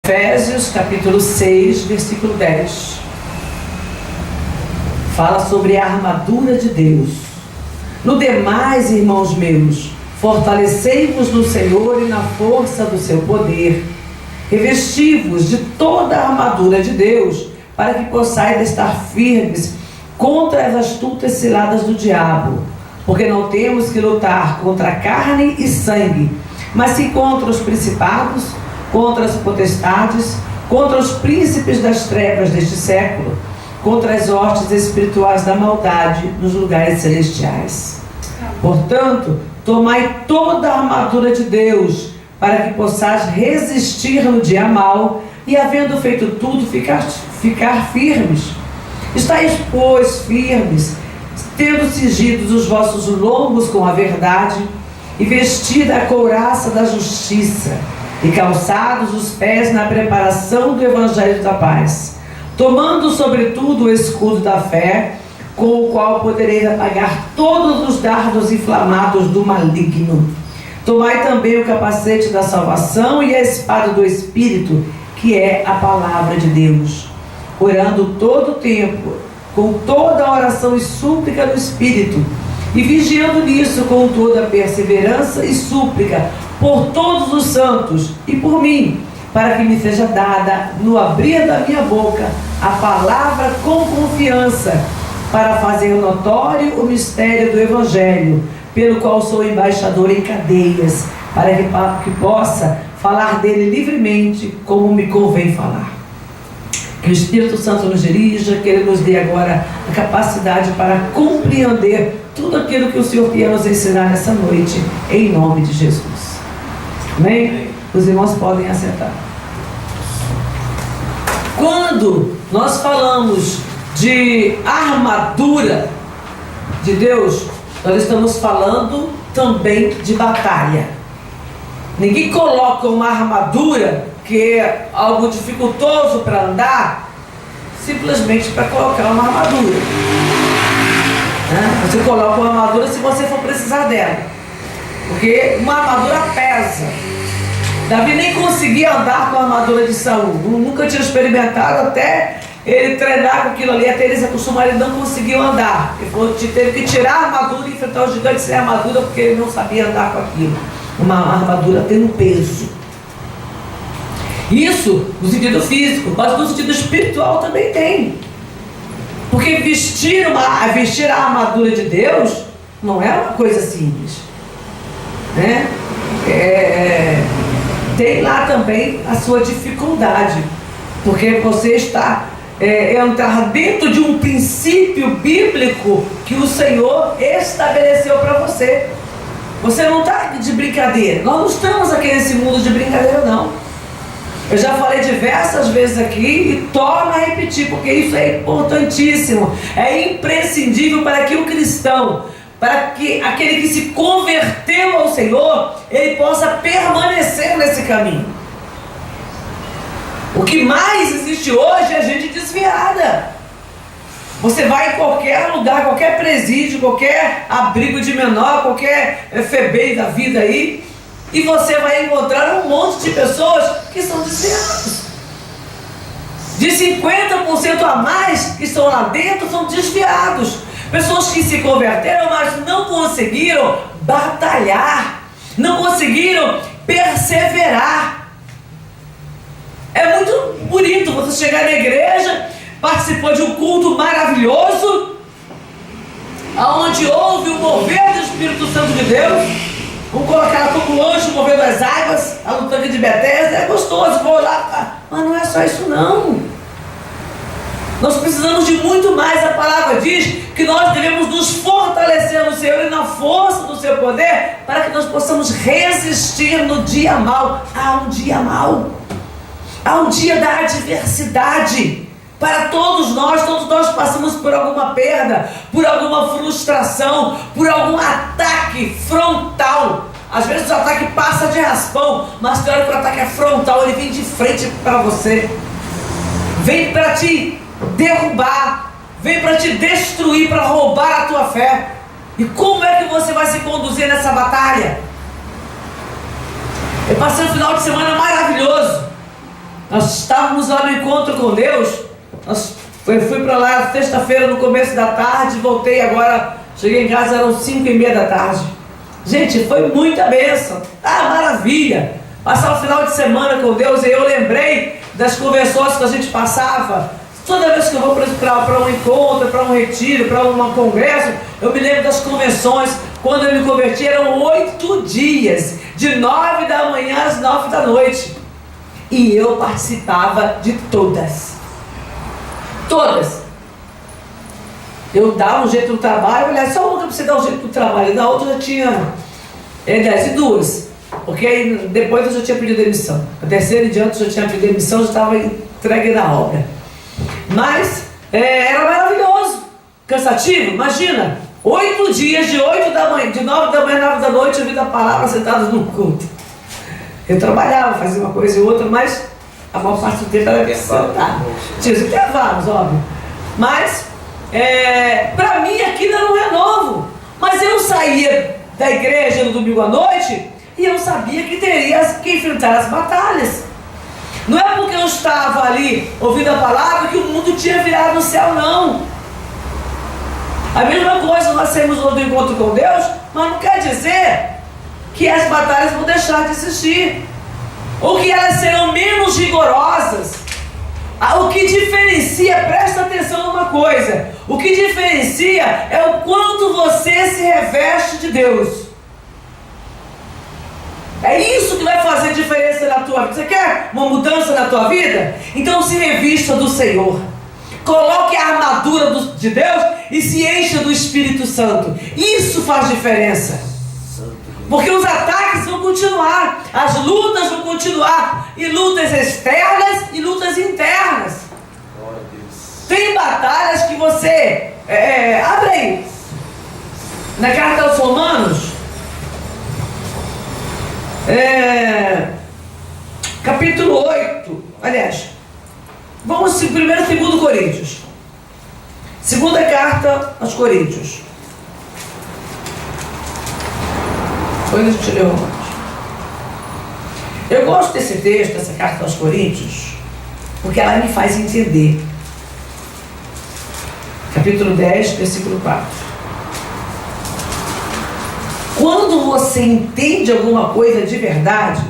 Efésios capítulo 6, versículo 10. Fala sobre a armadura de Deus. No demais, irmãos meus, fortalecei-vos no Senhor e na força do seu poder. Revesti-vos de toda a armadura de Deus, para que possais estar firmes contra as astutas ciladas do diabo. Porque não temos que lutar contra carne e sangue, mas sim contra os principados, contra as potestades, contra os príncipes das trevas deste século, contra as hostes espirituais da maldade nos lugares celestiais. Portanto, tomai toda a armadura de Deus, para que possais resistir no dia mau, e havendo feito tudo, ficar firmes. Estais, pois, firmes, tendo cingidos os vossos lombos com a verdade, e vestida a couraça da justiça, e calçados os pés na preparação do evangelho da paz, tomando sobretudo o escudo da fé, com o qual podereis apagar todos os dardos inflamados do maligno. Tomai também o capacete da salvação e a espada do Espírito, que é a palavra de Deus, orando todo o tempo, com toda a oração e súplica do Espírito, e vigiando nisso com toda a perseverança e súplica por todos os santos e por mim, para que me seja dada, no abrir da minha boca, a palavra com confiança, para fazer notório o mistério do Evangelho, pelo qual sou embaixador em cadeias, para que possa falar dele livremente, como me convém falar. Que o Espírito Santo nos dirija, que Ele nos dê agora a capacidade para compreender tudo aquilo que o Senhor quer nos ensinar nessa noite, em nome de Jesus. Amém? Os irmãos podem assentar. Quando nós falamos de armadura de Deus, nós estamos falando também de batalha. Ninguém coloca uma armadura, que é algo dificultoso para andar, simplesmente para colocar uma armadura. Você coloca uma armadura se você for precisar dela, porque uma armadura pesa. Davi nem conseguia andar com a armadura de Saul, nunca tinha experimentado até ele treinar com aquilo ali, até ele se acostumar, ele não conseguiu andar. Ele falou que teve que tirar a armadura e enfrentar o gigante sem armadura, porque ele não sabia andar com aquilo. Uma armadura tem um peso. Isso no sentido físico, mas no sentido espiritual também tem. Porque vestir a armadura de Deus não é uma coisa simples, né? Tem lá também a sua dificuldade, porque você está entrar dentro de um princípio bíblico que o Senhor estabeleceu para você. Você não está de brincadeira. Nós não estamos aqui nesse mundo de brincadeira, não. Eu já falei diversas vezes aqui e torno a repetir, porque isso é importantíssimo, é imprescindível para que o cristão, para que aquele que se converteu ao Senhor, ele possa permanecer nesse caminho. O que mais existe hoje é gente desviada. Você vai em qualquer lugar, qualquer presídio, qualquer abrigo de menor, qualquer FEBEM da vida aí, e você vai encontrar um monte de pessoas que são desviadas. De 50% a mais que estão lá dentro são desviados. Pessoas que se converteram, mas não conseguiram batalhar, não conseguiram perseverar. É muito bonito você chegar na igreja, participou de um culto maravilhoso, onde houve o mover do Espírito Santo de Deus. Vamos colocar como o anjo movendo as águas, lá no tanque de Betesda, é gostoso, vou lá, mas não é só isso não. Nós precisamos de muito mais. A palavra diz que nós devemos nos fortalecer no Senhor e na força do seu poder, para que nós possamos resistir no dia mau. Há um dia mau, há um dia da adversidade. Para todos nós passamos por alguma perda, por alguma frustração, por algum ataque frontal. Às vezes o ataque passa de raspão, mas tem hora que o ataque é frontal, ele vem de frente para você, vem para te derrubar, vem para te destruir, para roubar a tua fé. E como é que você vai se conduzir nessa batalha? Eu passei um final de semana maravilhoso. Nós estávamos lá no encontro com Deus. Eu fui para lá sexta-feira no começo da tarde, voltei agora, cheguei em casa, eram 5h30 da tarde. Gente, foi muita bênção. Maravilha! Passar o final de semana com Deus, e eu lembrei das conversões que a gente passava. Toda vez que eu vou para um encontro, para um retiro, para um congresso, eu me lembro das convenções. Quando eu me converti, eram 8 dias, de 9 da manhã às 9 da noite. E eu participava de todas. Todas. Eu dava um jeito no trabalho, olha, só uma para você dar um jeito no trabalho, e da outra já tinha 10 e 2. Porque aí, depois eu já tinha pedido demissão. A terceira em diante eu já tinha pedido demissão, já estava entregue na obra. Mas era maravilhoso. Cansativo, imagina. 8 dias, de 8 da manhã, de 9 da manhã a 9 da noite, ouvindo a palavra sentados no culto. Eu trabalhava, fazia uma coisa e outra, mas a maior parte do tempo era sentado. Tinha os intervalos, óbvio. Mas, para mim aquilo não é novo. Mas eu saía da igreja no domingo à noite e eu sabia que teria que enfrentar as batalhas. Não é porque eu estava ali ouvindo a palavra que o mundo tinha virado no céu, não. A mesma coisa, nós temos do encontro com Deus, mas não quer dizer que as batalhas vão deixar de existir, ou que elas serão menos rigorosas. O que diferencia, presta atenção numa coisa, o que diferencia é o quanto você se reveste de Deus. É isso que vai fazer diferença na tua vida. Você quer uma mudança na tua vida? Então se revista do Senhor. Coloque a armadura de Deus e se encha do Espírito Santo. Isso faz diferença. Porque os ataques vão continuar, as lutas vão continuar, e lutas externas e lutas internas. Tem batalhas que você abre aí na carta aos Romanos, capítulo 8, aliás, vamos primeiro e 2 Coríntios, segunda carta aos Coríntios. Depois a gente lê Romanos. Eu gosto desse texto, dessa carta aos Coríntios, porque ela me faz entender. Capítulo 10, versículo 4. Quando você entende alguma coisa de verdade,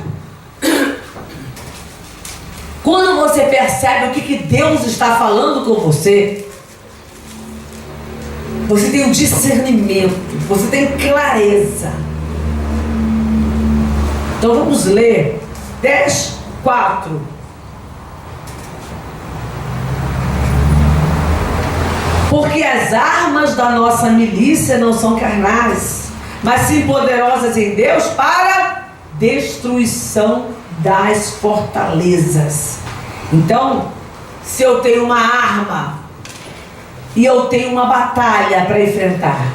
quando você percebe o que Deus está falando com você, você tem um discernimento, você tem clareza. Então vamos ler 10, 4. Porque as armas da nossa milícia não são carnais, mas sim poderosas em Deus para destruição das fortalezas. Então, se eu tenho uma arma e eu tenho uma batalha para enfrentar,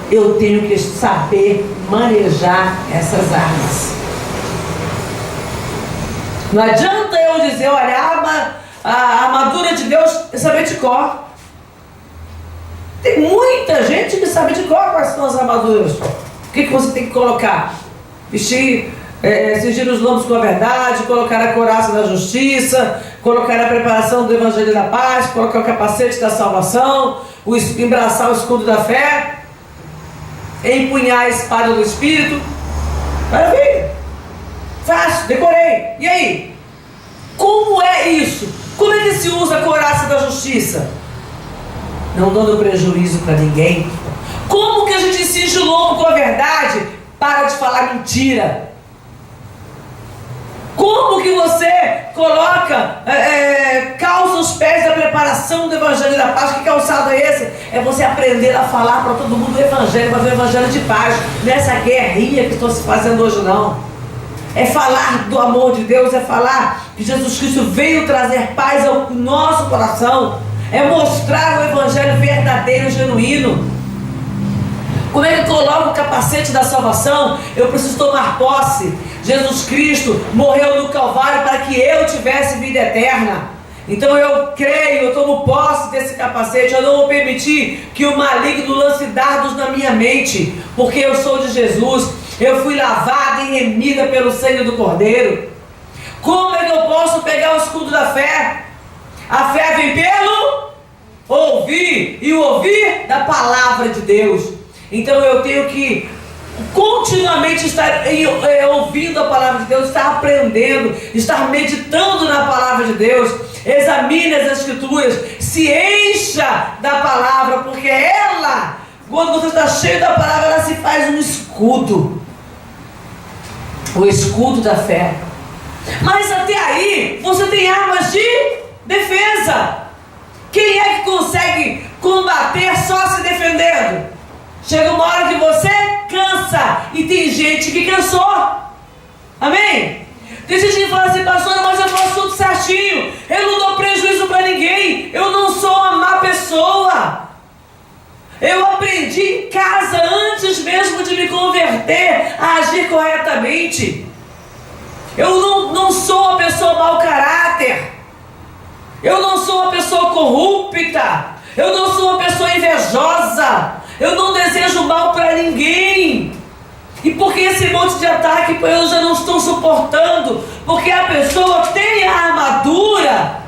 eu tenho que saber manejar essas armas. Não adianta eu dizer, olha, a armadura de Deus é saber de cor. Tem muita gente que sabe de cor quais são as armaduras. O que você tem que colocar? Vestir, cingir os lombos com a verdade, colocar a couraça da justiça, colocar a preparação do evangelho da paz, colocar o capacete da salvação, embraçar o escudo da fé, empunhar a espada do Espírito. Maravilha! Fácil, decorei. E aí? Como é isso? Como é que se usa a couraça da justiça? Não dando prejuízo para ninguém. Como que a gente cinge o lombo com a verdade? Para de falar mentira. Como que você coloca, calça os pés da preparação do evangelho da paz? Que calçado é esse? É você aprender a falar para todo mundo o evangelho, mas o evangelho de paz. Nessa guerrinha que estou se fazendo hoje, não. É falar do amor de Deus, é falar que Jesus Cristo veio trazer paz ao nosso coração, é mostrar o evangelho verdadeiro, genuíno. Como é que eu coloco o capacete da salvação? Eu preciso tomar posse. Jesus Cristo morreu no Calvário para que eu tivesse vida eterna. Então eu creio, eu tomo posse desse capacete. Eu não vou permitir que o maligno lance dardos na minha mente, porque eu sou de Jesus. Eu fui lavada e remida pelo sangue do Cordeiro. Como é que eu posso pegar pegar o escudo da fé. A fé vem pelo ouvir, e o ouvir da palavra de Deus. Então eu tenho que continuamente estar ouvindo a palavra de Deus, estar aprendendo, estar meditando na palavra de Deus. Examine as Escrituras, se encha da palavra, porque ela, quando você está cheio da palavra, ela se faz um escudo, o escudo da fé. Mas até aí você tem armas de defesa. Quem é que consegue combater só se defendendo? Chega uma hora que você cansa, e tem gente que cansou. Amém? Tem gente que fala assim: pastora, mas eu faço tudo certinho, eu não dou prejuízo para ninguém, eu não sou uma má pessoa. Eu aprendi em casa, antes mesmo de me converter, a agir corretamente. Eu não sou uma pessoa mau caráter. Eu não sou uma pessoa corrupta. Eu não sou uma pessoa invejosa. Eu não desejo mal para ninguém. E porque esse monte de ataque eu já não estou suportando? Porque a pessoa tem a armadura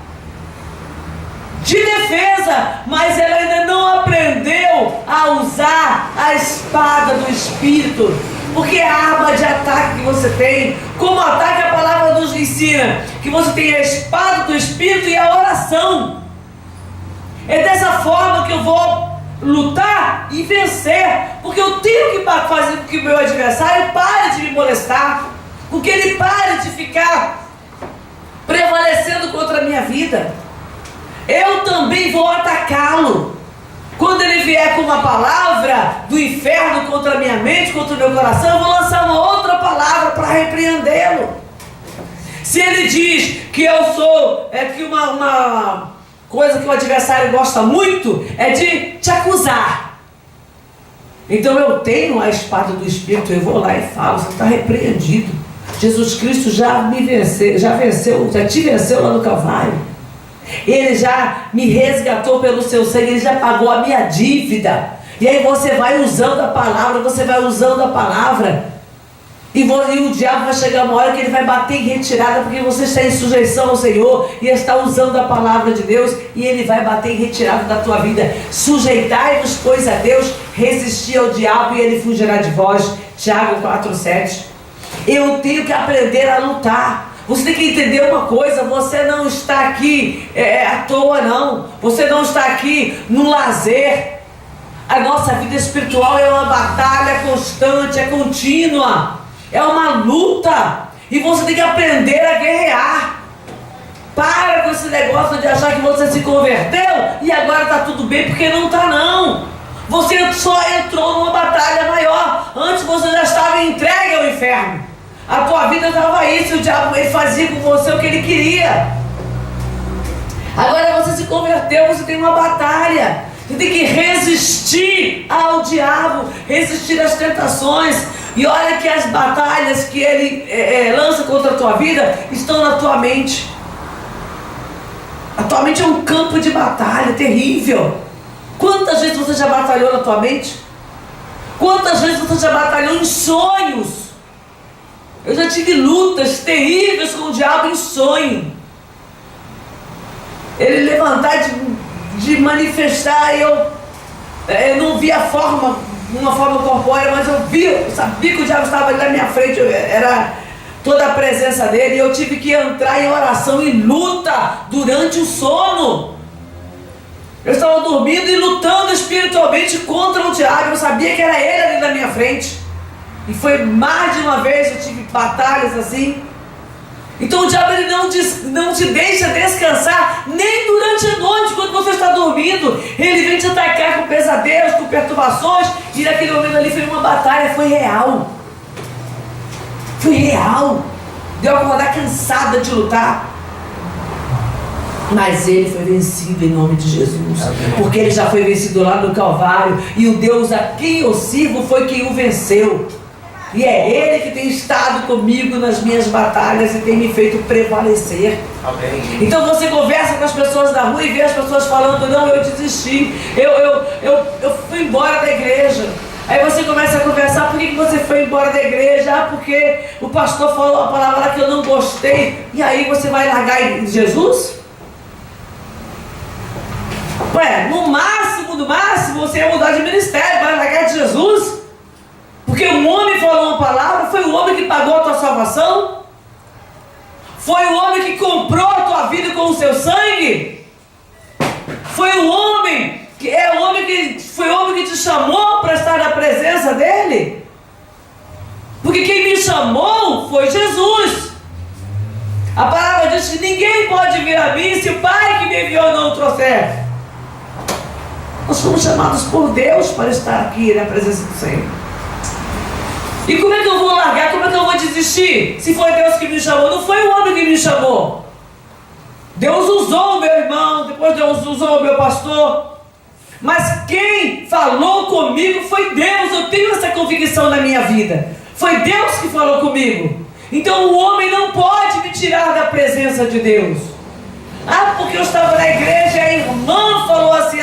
de defesa, mas ela ainda não aprendeu a usar a espada do Espírito. Porque é a arma de ataque que você tem. Como ataque, a palavra nos ensina que você tem a espada do Espírito e a oração. É dessa forma que eu vou lutar e vencer. Porque eu tenho que fazer com que o meu adversário pare de me molestar, com que ele pare de ficar prevalecendo contra a minha vida. Eu também vou atacá-lo. Quando ele vier com uma palavra do inferno contra a minha mente, contra o meu coração, eu vou lançar uma outra palavra para repreendê-lo. Se ele diz que eu sou, que uma coisa que o adversário gosta muito é de te acusar. Então eu tenho a espada do Espírito, eu vou lá e falo: você está repreendido. Jesus Cristo já te venceu lá no Calvário. Ele já me resgatou pelo seu sangue, ele já pagou a minha dívida. E aí você vai usando a palavra, e o diabo vai chegar uma hora que ele vai bater em retirada, porque você está em sujeição ao Senhor e está usando a palavra de Deus, e ele vai bater em retirada da tua vida. Sujeitai-vos, pois, a Deus, resistir ao diabo e ele fugirá de vós. Tiago 4,7. Eu tenho que aprender a lutar. Você tem que entender uma coisa: você não está aqui à toa, não. Você não está aqui no lazer. A nossa vida espiritual é uma batalha constante, é contínua, é uma luta, e você tem que aprender a guerrear. Para com esse negócio de achar que você se converteu e agora está tudo bem, porque não está, não. Você só entrou numa batalha maior. Antes você já estava entregue ao inferno. A tua vida estava aí, se o diabo ele fazia com você o que ele queria. Agora você se converteu, você tem uma batalha. Você tem que resistir ao diabo, resistir às tentações. E olha que as batalhas que ele lança contra a tua vida estão na tua mente. A tua mente é um campo de batalha terrível. Quantas vezes você já batalhou na tua mente? Quantas vezes você já batalhou em sonhos? Eu já tive lutas terríveis com o diabo em sonho. Ele levantar de manifestar, eu não via uma forma corpórea, mas eu sabia que o diabo estava ali na minha frente, era toda a presença dele, e eu tive que entrar em oração e luta durante o sono. Eu estava dormindo e lutando espiritualmente contra o diabo, eu sabia que era ele ali na minha frente. E foi mais de uma vez, eu tive batalhas assim. Então o diabo ele não te deixa descansar, nem durante a noite, quando você está dormindo. Ele vem te atacar com pesadelos, com perturbações. E naquele momento ali foi uma batalha, foi real. Foi real. Deu acordar cansada de lutar. Mas ele foi vencido em nome de Jesus. Porque ele já foi vencido lá no Calvário. E o Deus a quem eu sirvo foi quem o venceu. E é Ele que tem estado comigo nas minhas batalhas e tem me feito prevalecer. Amém. Então você conversa com as pessoas da rua e vê as pessoas falando: não, eu desisti, eu fui embora da igreja, Aí você começa a conversar, por que você foi embora da igreja? Ah, porque o pastor falou uma palavra lá que eu não gostei. E aí você vai largar Jesus? Ué, no máximo, você ia mudar de ministério, vai largar de Jesus? Porque um homem falou uma palavra, foi o homem que pagou a tua salvação? Foi o homem que comprou a tua vida com o seu sangue? Foi o homem que foi o homem que te chamou para estar na presença dele? Porque quem me chamou foi Jesus. A palavra diz que ninguém pode vir a mim se o Pai que me enviou não o trouxer. Nós fomos chamados por Deus para estar aqui na presença do Senhor. E como é que eu vou largar? Como é que eu vou desistir? Se foi Deus que me chamou, não foi o homem que me chamou. Deus usou o meu irmão, depois Deus usou o meu pastor. Mas quem falou comigo foi Deus. Eu tenho essa convicção na minha vida. Foi Deus que falou comigo. Então o homem não pode me tirar da presença de Deus. Ah, porque eu estava na igreja e a irmã falou assim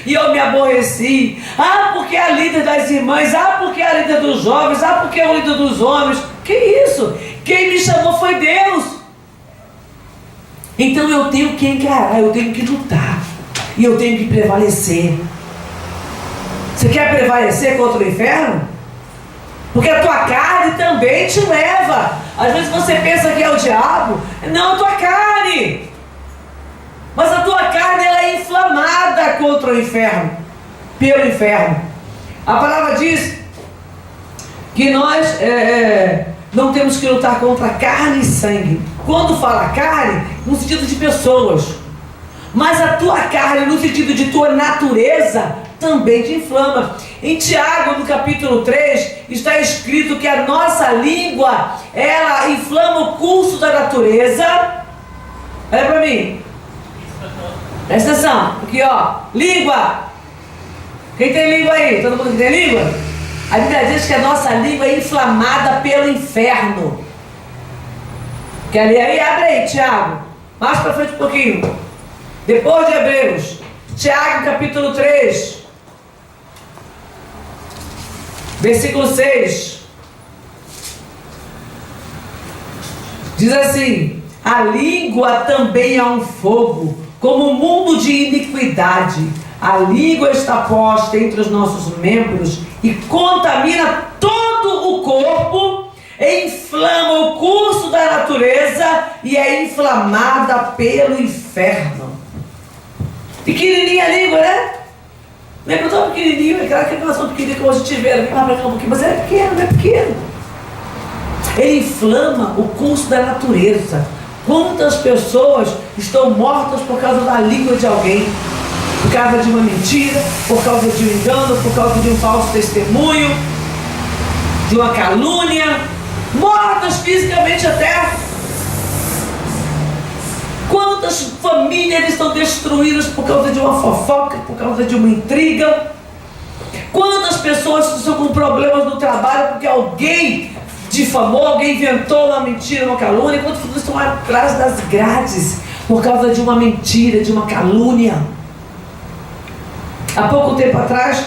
e eu me aborreci. Ah, porque é a líder das irmãs. Ah, porque é a líder dos jovens. Ah, porque é o líder dos homens. Que isso? Quem me chamou foi Deus. Então eu tenho que encarar, eu tenho que lutar. E eu tenho que prevalecer. Você quer prevalecer contra o inferno? Porque a tua carne também te leva. Às vezes você pensa que é o diabo. Não, a tua carne. Mas a tua carne ela é inflamada contra o inferno. Pelo inferno. A palavra diz que nós não temos que lutar contra carne e sangue. Quando fala carne, no sentido de pessoas. Mas a tua carne, no sentido de tua natureza, também te inflama. Em Tiago, no capítulo 3, está escrito que a nossa língua, ela inflama o curso da natureza. Olha para mim. Presta atenção. Aqui, ó. Língua. Quem tem língua aí? Todo mundo que tem língua? A Bíblia diz que a nossa língua é inflamada pelo inferno. Quer ler aí? Abre aí, Tiago. Mais para frente um pouquinho. Depois de Hebreus, Tiago capítulo 3, versículo 6, diz assim: a língua também é um fogo, como um mundo de iniquidade. A língua está posta entre os nossos membros e contamina todo o corpo, inflama o curso da natureza e é inflamada pelo inferno. Pequenininha a língua, né? Não é tão pequenininho, é aquela relação pequenininha que hoje tiver, vem lá pra cá um pouquinho, mas é pequeno, não é pequeno. Ele inflama o curso da natureza. Quantas pessoas estão mortas por causa da língua de alguém? Por causa de uma mentira, por causa de um engano, por causa de um falso testemunho, de uma calúnia, mortas fisicamente até. Quantas famílias estão destruídas por causa de uma fofoca, por causa de uma intriga? Quantas pessoas estão com problemas no trabalho porque alguém difamou, alguém inventou uma mentira, uma calúnia? Quantas pessoas estão atrás das grades por causa de uma mentira, de uma calúnia? Há pouco tempo atrás,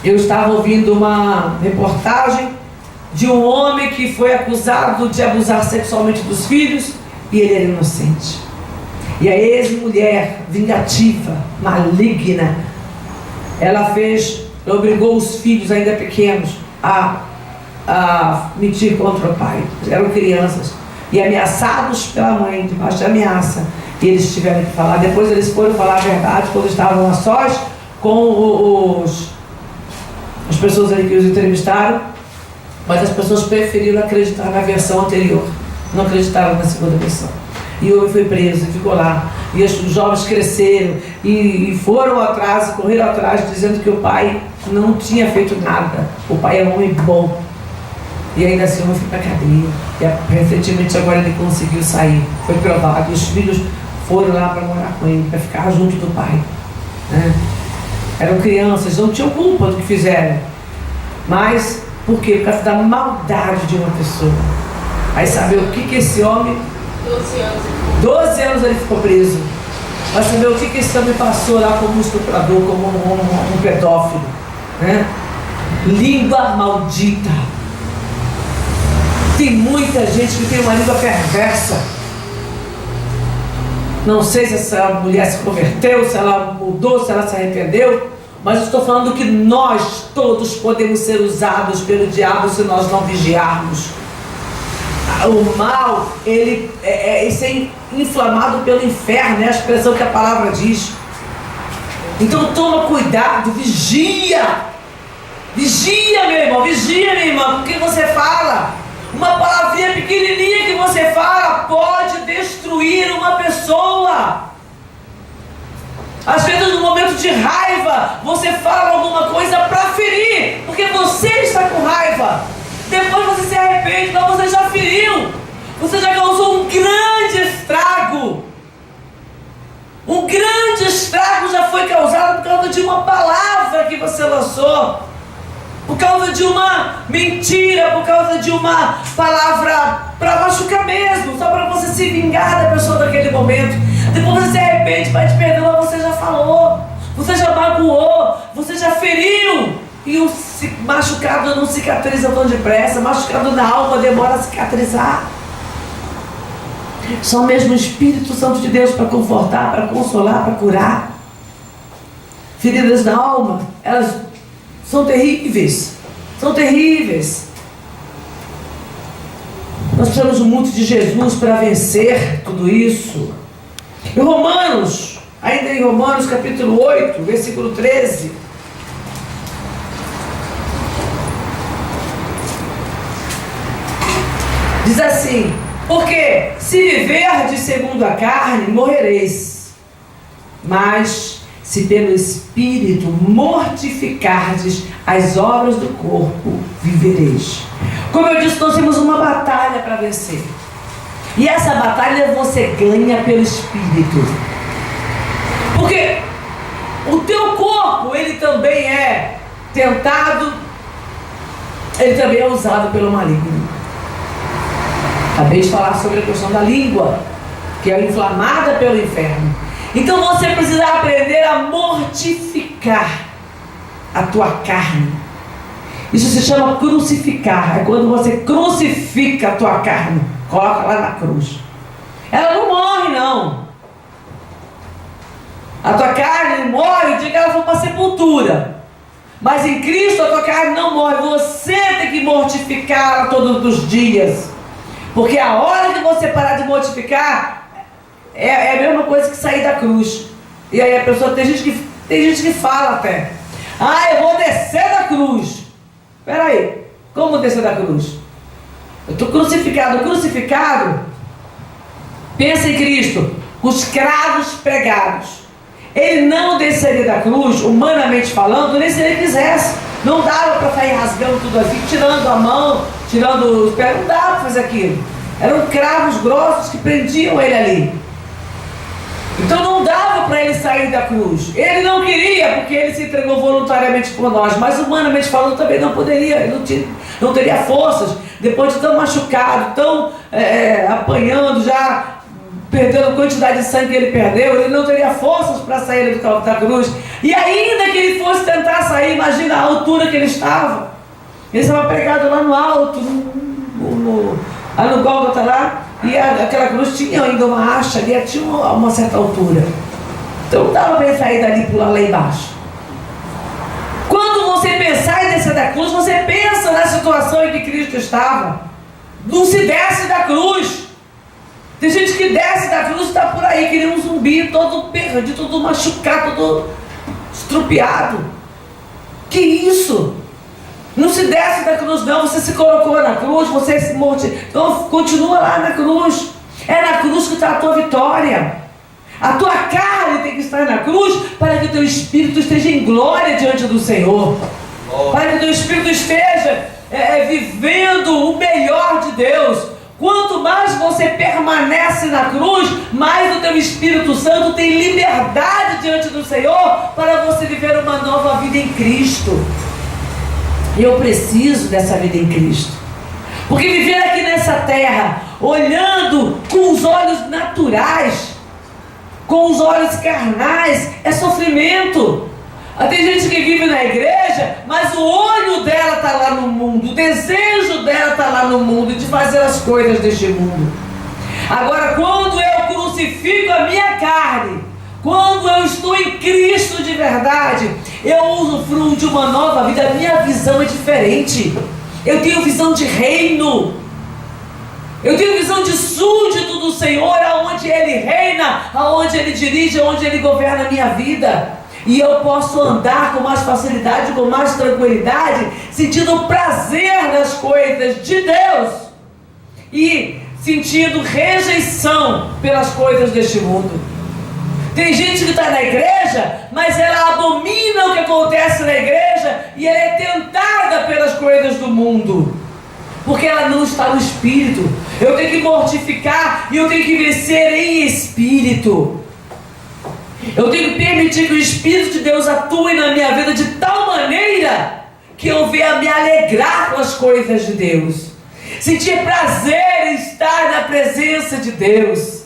eu estava ouvindo uma reportagem de um homem que foi acusado de abusar sexualmente dos filhos e ele era inocente. E a ex-mulher, vingativa, maligna, ela obrigou os filhos ainda pequenos a mentir contra o pai. Eram crianças e ameaçados pela mãe, debaixo de ameaça. E eles tiveram que falar. Depois eles foram falar a verdade quando estavam a sós com as pessoas ali que os entrevistaram, mas as pessoas preferiram acreditar na versão anterior, não acreditaram na segunda versão. E o homem foi preso e ficou lá. E os jovens cresceram e foram atrás, correram atrás, dizendo que o pai não tinha feito nada. O pai é um homem bom. E ainda assim o homem foi para a cadeia. E recentemente agora ele conseguiu sair. Foi provado. E os filhos foram lá para morar com ele, para ficar junto do pai. Né? Eram crianças, não tinham culpa do que fizeram. Mas, por quê? Por causa da maldade de uma pessoa. Aí saber o que esse homem... 12 anos ele ficou preso. Vai saber o que esse homem passou lá como um estuprador, como um pedófilo. Né? Língua maldita. Tem muita gente que tem uma língua perversa. Não sei se essa mulher se converteu, se ela mudou, se ela se arrependeu, mas eu estou falando que nós todos podemos ser usados pelo diabo se nós não vigiarmos. O mal, ele é inflamado pelo inferno, é a expressão que a palavra diz. Então toma cuidado, vigia, meu irmão, vigia, minha irmã, porque você fala. Uma palavrinha pequenininha que você fala pode destruir uma pessoa. Às vezes no momento de raiva, você fala alguma coisa para ferir, porque você está com raiva. Depois você se arrepende, mas você já feriu. Você já causou um grande estrago. Um grande estrago já foi causado por causa de uma palavra que você lançou, por causa de uma mentira, por causa de uma palavra para machucar mesmo, só para você se vingar da pessoa daquele momento. Depois você se arrepende, pede perdão, mas você já falou, você já magoou, você já feriu. E o machucado não cicatriza tão depressa, machucado na alma demora a cicatrizar. Só mesmo o Espírito Santo de Deus para confortar, para consolar, para curar. Feridas na alma, elas são terríveis. São terríveis. Nós precisamos muito de Jesus para vencer tudo isso. Em Romanos, ainda em Romanos capítulo 8, versículo 13. Diz assim: porque se viverdes segundo a carne, morrereis. Mas se pelo Espírito mortificardes as obras do corpo, vivereis. Como eu disse, nós temos uma batalha para vencer. E essa batalha você ganha pelo Espírito. Porque o teu corpo, ele também é tentado, ele também é usado pelo maligno. Acabei de falar sobre a questão da língua, que é inflamada pelo inferno. Então você precisa aprender a mortificar a tua carne. Isso se chama crucificar. É quando você crucifica a tua carne, coloca lá na cruz. Ela não morre, não. A tua carne morre o dia que ela for para a sepultura. Mas em Cristo a tua carne não morre. Você tem que mortificar todos os dias. Porque a hora que você parar de mortificar, é a mesma coisa que sair da cruz. E aí a pessoa, tem gente que fala até: ah, eu vou descer da cruz. Espera aí, como descer da cruz? Eu estou crucificado. Crucificado, pensa em Cristo, os cravos pregados. Ele não desceria da cruz, humanamente falando, nem se ele quisesse. Não dava para sair rasgando tudo assim, tirando a mão, tirando os pés. Não dava para fazer aquilo. Eram cravos grossos que prendiam ele ali. Então não dava para ele sair da cruz. Ele não queria, porque ele se entregou voluntariamente por nós. Mas humanamente falando também não poderia. Ele não teria forças. Depois de tão machucado, tão apanhando, já perdendo a quantidade de sangue que ele perdeu, ele não teria forças para sair da cruz. E ainda que ele fosse tentar sair, imagina a altura que ele estava. Ele estava pregado lá no alto, lá no Gólgota lá, e aquela cruz tinha ainda uma haste ali, tinha uma certa altura. Então não dava para ele sair dali e pular lá embaixo. Quando você pensar em descer da cruz, você pensa na situação em que Cristo estava. Não se desce da cruz. Tem gente que desce da cruz e está por aí, que nem um zumbi, todo perdido, todo machucado, todo estrupiado. Que isso? Não se desce da cruz não, você se colocou na cruz, você se mortificou, então continua lá na cruz. É na cruz que está a tua vitória. A tua carne tem que estar na cruz para que o teu espírito esteja em glória diante do Senhor. Para que o teu espírito esteja vivendo o melhor de Deus. Quanto mais você permanece na cruz, mais o teu Espírito Santo tem liberdade diante do Senhor para você viver uma nova vida em Cristo. E eu preciso dessa vida em Cristo. Porque viver aqui nessa terra, olhando com os olhos naturais, com os olhos carnais, é sofrimento. Tem gente que vive na igreja, mas o olho dela está lá no mundo, o desejo dela está lá no mundo, de fazer as coisas deste mundo. Agora, quando eu crucifico a minha carne, quando eu estou em Cristo de verdade, eu usufruo de uma nova vida, a minha visão é diferente. Eu tenho visão de reino, eu tenho visão de súdito do Senhor, aonde Ele reina, aonde Ele dirige, aonde Ele governa a minha vida. E eu posso andar com mais facilidade, com mais tranquilidade, sentindo prazer nas coisas de Deus e sentindo rejeição pelas coisas deste mundo. Tem gente que está na igreja, mas ela abomina o que acontece na igreja e ela é tentada pelas coisas do mundo, porque ela não está no Espírito. Eu tenho que mortificar e eu tenho que vencer em Espírito. Eu tenho que permitir que o Espírito de Deus atue na minha vida de tal maneira que eu venha me alegrar com as coisas de Deus, sentir prazer em estar na presença de Deus.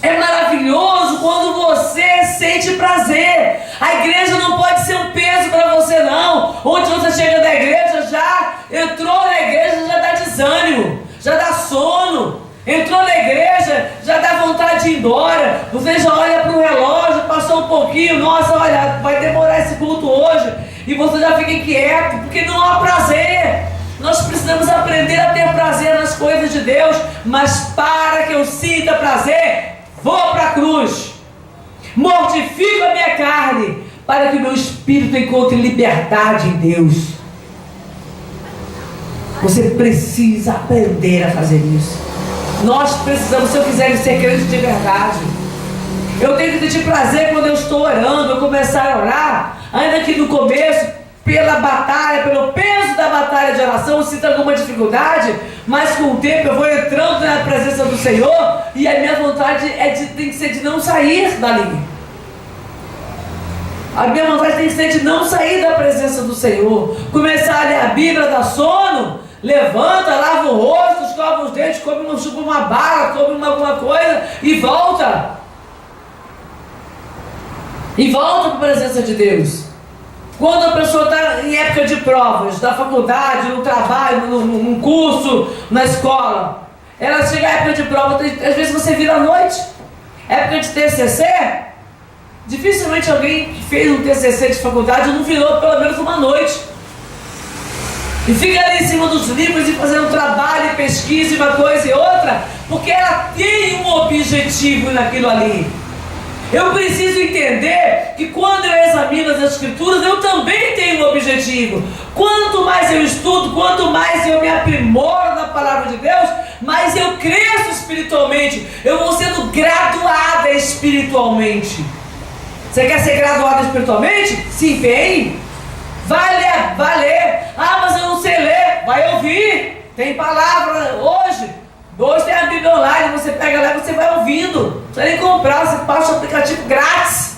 É maravilhoso quando você sente prazer. A igreja não pode ser um peso para você, não. Onde você chega da igreja, já entrou na igreja, já dá desânimo, já dá sono. Entrou na igreja, já dá vontade de ir embora. Você já olha para o relógio, passou um pouquinho, nossa, olha, vai demorar esse culto hoje, e você já fica inquieto, porque não há prazer. Nós precisamos aprender a ter prazer nas coisas de Deus, mas para que eu sinta prazer, vou para a cruz, mortifico a minha carne, para que o meu espírito encontre liberdade em Deus. Você precisa aprender a fazer isso. Nós precisamos, se eu quiser ser crente de verdade, eu tenho que sentir prazer quando eu estou orando, eu começar a orar, ainda que no começo, pela batalha, pelo peso da batalha de oração, eu sinto alguma dificuldade, mas com o tempo eu vou entrando na presença do Senhor, e a minha vontade tem que ser de não sair dali. A minha vontade tem que ser de não sair da presença do Senhor. Começar a ler a Bíblia, dá sono, levanta, lava o rosto, escova os dentes, come uma bala, come alguma coisa e volta. E volta para a presença de Deus. Quando a pessoa está em época de provas, na faculdade, no trabalho, num curso, na escola, ela chega à época de prova, às vezes você vira à noite. Época de TCC, dificilmente alguém que fez um TCC de faculdade não virou pelo menos uma noite. E fica ali em cima dos livros e fazendo trabalho, pesquisa e uma coisa e outra, porque ela tem um objetivo naquilo ali. Eu preciso entender que quando eu examino as Escrituras, eu também tenho um objetivo. Quanto mais eu estudo, quanto mais eu me aprimoro na palavra de Deus, mais eu cresço espiritualmente. Eu vou sendo graduada espiritualmente. Você quer ser graduada espiritualmente? Se empenhe. Vai ler. Ah, mas eu não sei ler. Vai ouvir. Tem palavra hoje. Hoje tem a Bíblia online. Você pega lá e você vai ouvindo. Não precisa nem comprar. Você baixa o aplicativo grátis.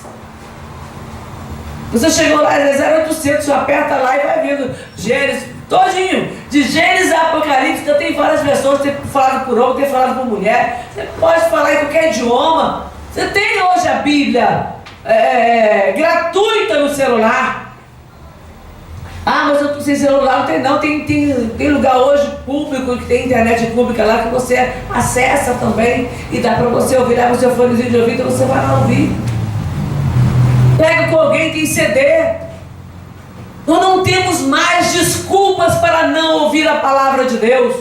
Você chegou lá, é 0800. Você aperta lá e vai vendo. Gênesis, todinho. De Gênesis a Apocalipse. Tem várias versões. Tem falado por homem, tem falado por mulher. Você pode falar em qualquer idioma. Você tem hoje a Bíblia gratuita no celular. Ah, mas eu estou sem celular. Não tem não, tem lugar hoje público, que tem internet pública lá, que você acessa também, e dá para você ouvir, leva o seu fonezinho de ouvido, você vai lá ouvir. Pega com alguém, tem CD. Nós não temos mais desculpas para não ouvir a palavra de Deus.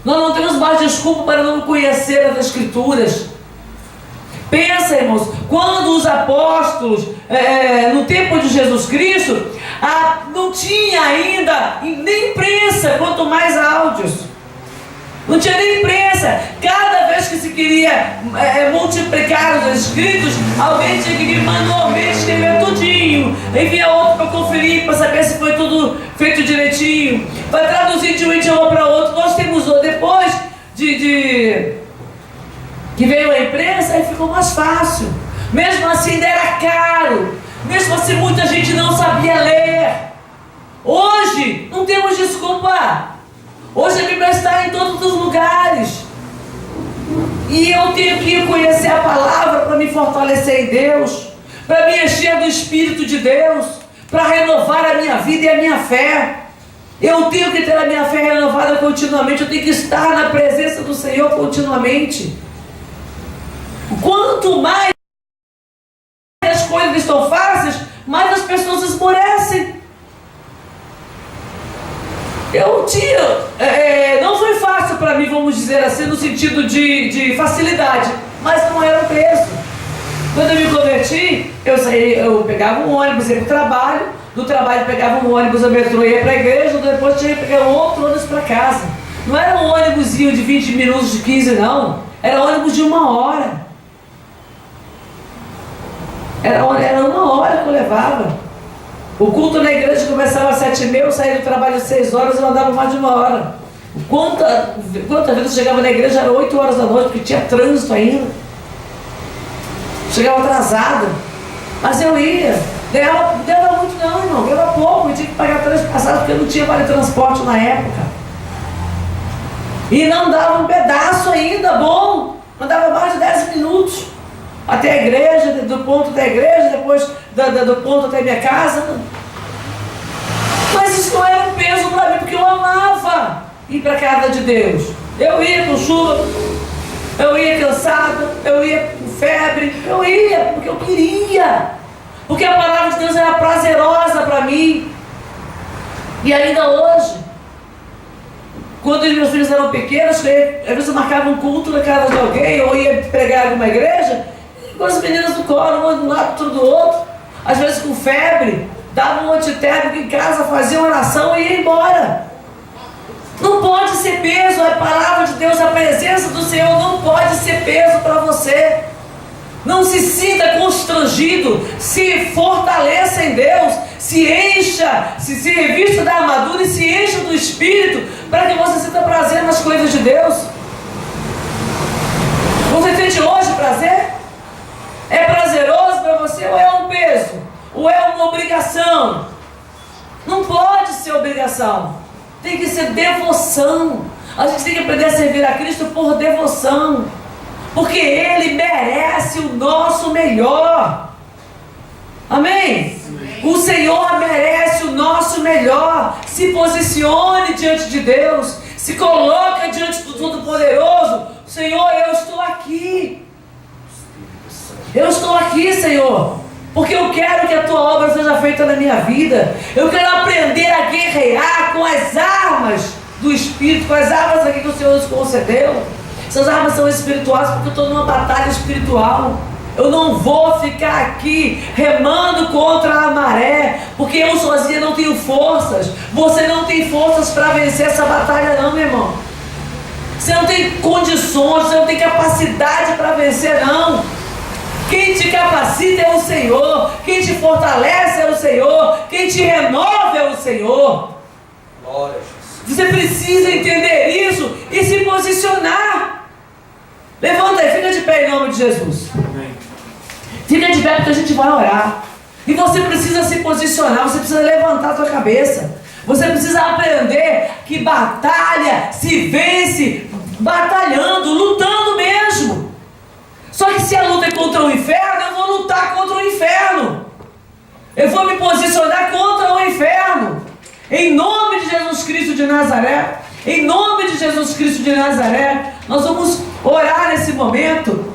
Nós não temos mais desculpa para não conhecer as Escrituras. Pensa, irmãos, quando os apóstolos, no tempo de Jesus Cristo, não tinha ainda nem imprensa, quanto mais áudios. Não tinha nem imprensa. Cada vez que se queria multiplicar os escritos, alguém tinha que vir manualmente escrever tudinho, enviar outro para conferir, para saber se foi tudo feito direitinho, para traduzir de um idioma para outro. Nós temos, depois que veio a imprensa, aí ficou mais fácil. Mesmo assim ainda era caro. Mesmo assim muita gente não sabia ler. Hoje não temos desculpa. Hoje a Bíblia está em todos os lugares. E eu tenho que conhecer a palavra para me fortalecer em Deus, para me encher do Espírito de Deus, para renovar a minha vida e a minha fé. Eu tenho que ter a minha fé renovada continuamente, eu tenho que estar na presença do Senhor continuamente. Quanto mais as coisas estão fáceis, mais as pessoas esmorecem. Não foi fácil para mim, vamos dizer assim, no sentido de facilidade, mas não era um peso. Quando eu me converti, eu pegava um ônibus, ia para o trabalho, do trabalho pegava um ônibus, o metrô, ia para a igreja, depois tinha que pegar um outro ônibus para casa. Não era um ônibusinho de 20 minutos, de 15 não, era ônibus de 1 hora. Era 1 hora que eu levava. O culto na igreja começava às 7h30, eu saía do trabalho às 6 horas, eu andava mais de 1 hora. Quantas vezes eu chegava na igreja, era 8 horas da noite, porque tinha trânsito ainda. Chegava atrasada. Mas eu ia. Não ganhava muito não, irmão. Ganhava pouco. Eu tinha que pagar 3 passagens, porque eu não tinha vale transporte na época. E não dava um pedaço ainda, bom. Não dava mais de 10 minutos. Até a igreja, do ponto da igreja, depois do ponto até a minha casa. Mas isso não era um peso para mim, porque eu amava ir para a casa de Deus. Eu ia com chuva, eu ia cansado, eu ia com febre, eu ia porque eu queria. Porque a palavra de Deus era prazerosa para mim. E ainda hoje, quando os meus filhos eram pequenos, às vezes eu marcava um culto na casa de alguém, ou ia pregar em alguma igreja, com as meninas do colo, uma do lado, outra do outro, às vezes com febre, dava um antitérmico em casa, fazia uma oração e ia embora. Não pode ser peso, a palavra de Deus, a presença do Senhor não pode ser peso para você. Não se sinta constrangido, se fortaleça em Deus, se encha, se revista da armadura e se encha do Espírito, para que você sinta prazer nas coisas de Deus. Você sente hoje prazer? É prazeroso para você ou é um peso? Ou é uma obrigação? Não pode ser obrigação, tem que ser devoção. A gente tem que aprender a servir a Cristo por devoção, porque Ele merece o nosso melhor. Amém? O Senhor merece o nosso melhor. Se posicione diante de Deus, se coloca diante do Todo-Poderoso. Senhor, eu estou aqui. Eu estou aqui, Senhor, porque eu quero que a Tua obra seja feita na minha vida. Eu quero aprender a guerrear com as armas do Espírito, com as armas aqui que o Senhor nos concedeu. Essas armas são espirituais, porque eu estou numa batalha espiritual. Eu não vou ficar aqui remando contra a maré, porque eu sozinha não tenho forças. Você não tem forças para vencer essa batalha não, meu irmão. Você não tem condições, você não tem capacidade para vencer não. Quem te capacita é o Senhor, quem te fortalece é o Senhor, quem te renova é o Senhor. Glória a Jesus. Você precisa entender isso e se posicionar. Levanta aí, fica de pé em nome de Jesus. Amém. Fica de pé porque a gente vai orar. E você precisa se posicionar, você precisa levantar a sua cabeça. Você precisa aprender que batalha se vence batalhando, lutando mesmo. Só que se a luta é contra o inferno, eu vou lutar contra o inferno. Eu vou me posicionar contra o inferno. Em nome de Jesus Cristo de Nazaré, em nome de Jesus Cristo de Nazaré, nós vamos orar nesse momento.